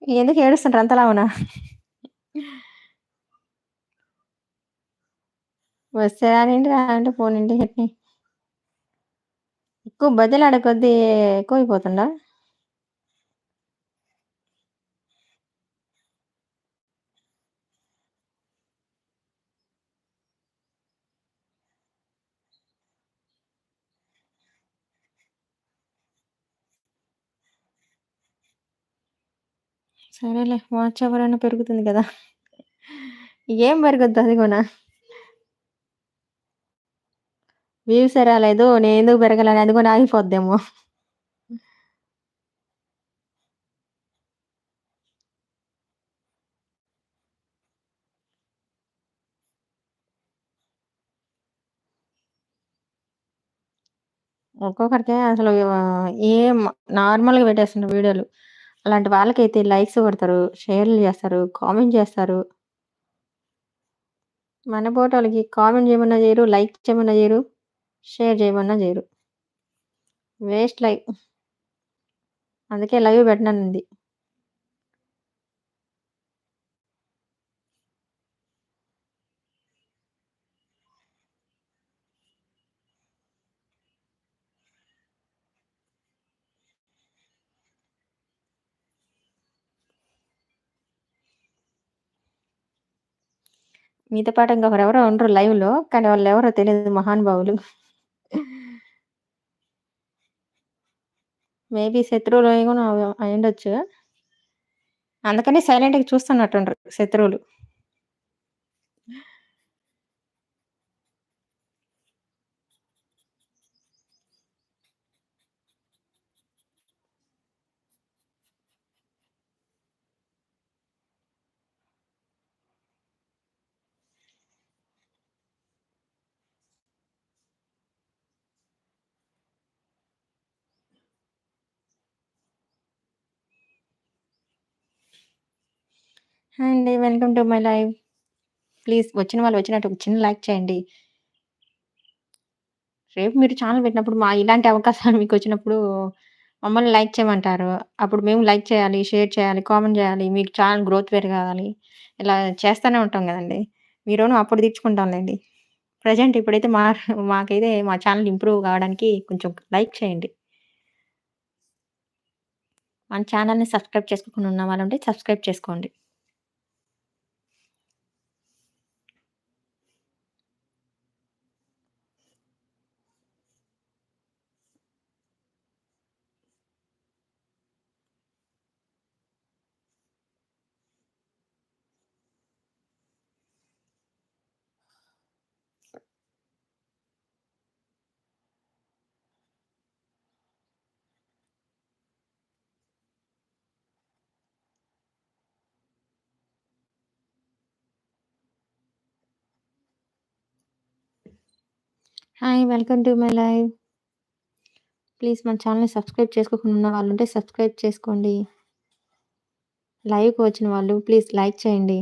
ఎందుకు ఏడుస్తుండ్రు అంతలావునా? వస్తే రానియండి, రాకుంటే పోనీండి. ఎట్ని ఎక్కువ బతిలాడే కొద్దీ ఎక్కువైపోతుందా? సరేలే వాచ్ అవర్ అన్నా పెరుగుతుంది కదా! ఏం పెరగొద్దు అది గూనా. వ్యూసే రాలేదు. నేనెందుకు పెరగాలని అది గూడా ఆగిపోద్దేమో. ఒక్కొక్కరికి అసలు ఏం నార్మల్‌గా పెట్టేస్తుంటారు వీడియోలు. అలాంటి వాళ్ళకైతే లైక్స్ కొడతారు, షేర్‌లు చేస్తారు, కామెంట్ చేస్తారు. మన బోటోళ్ళకి కామెంట్ చేయమన్నా చేయరు, లైక్ చేయమన్నా చేయరు, షేర్ చేయమన్నా చేయరు. Waste life. అందుకే లైవ్ పెట్టననింది. మీతో పాటు ఇంకొకరెవరో ఉండరు లైవ్‌లో. కానీ వాళ్ళెవరో తెలీదు మహానుభావులు. మేబీ శత్రువులు గూడా అయ్యుండొచ్చు. అందుకని సైలెంట్‌గా చూస్తున్నట్టుండ్రు శత్రువులు. హాయ్ అండి. Welcome to my live. Please వచ్చిన వాళ్ళు వచ్చినట్టు ఒక చిన్న లైక్ చేయండి. రేపు మీరు ఛానెల్ పెట్టినప్పుడు ఇలాంటి అవకాశాలు మీకొచ్చినప్పుడు మమ్మల్ని లైక్ చేయమంటారు. అప్పుడు మేము లైక్ చేయాలి, షేర్ చేయాలి, కామెంట్ చేయాలి. మీకు ఛానెల్ గ్రోత్ పెరగాలి. ఇలా చేస్తూనే ఉంటాం గదండీ! మీ రుణం అప్పుడు తీర్చుకుంటాంలెండి. ప్రెజెంట్ ఇప్పుడైతే మాకైతే మా ఛానెల్ ఇంప్రూవ్ కావడానికి కొంచెం లైక్ చేయండి. మన ఛానెల్‌ని సబ్స్క్రైబ్ చేసుకోకుండా ఉన్న వాళ్ళుంటే సబ్స్క్రైబ్ చేసుకోండి. Hi. Welcome to my live. Please మన ఛానెల్‌ని సబ్స్క్రైబ్ చేసుకోకుండా ఉన్న వాళ్ళుంటే సబ్స్క్రైబ్ చేసుకోండి. లైవ్‌కి వచ్చిన వాళ్ళు ప్లీజ్ లైక్ చేయండి.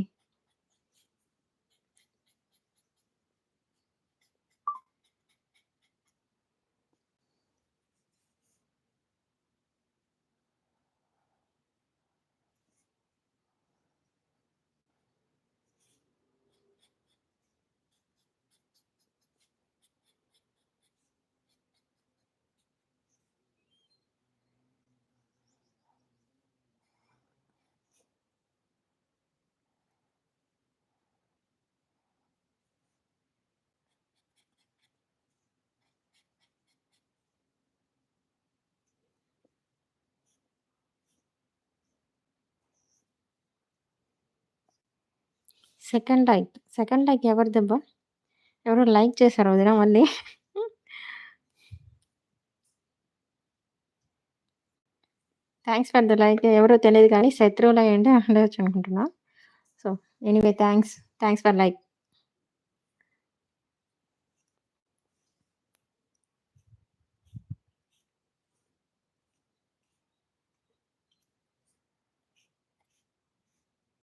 సెకండ్ లైక్ ఎవరిదబ్బా? ఎవరో లైక్ చేసారు వదిన మళ్ళీ. Thanks for the like. ఎవరో తెలీదు కానీ శత్రువులయ్యుంటే ఉండొచ్చు అనుకుంటున్నా. So, anyway thanks. Thanks for like.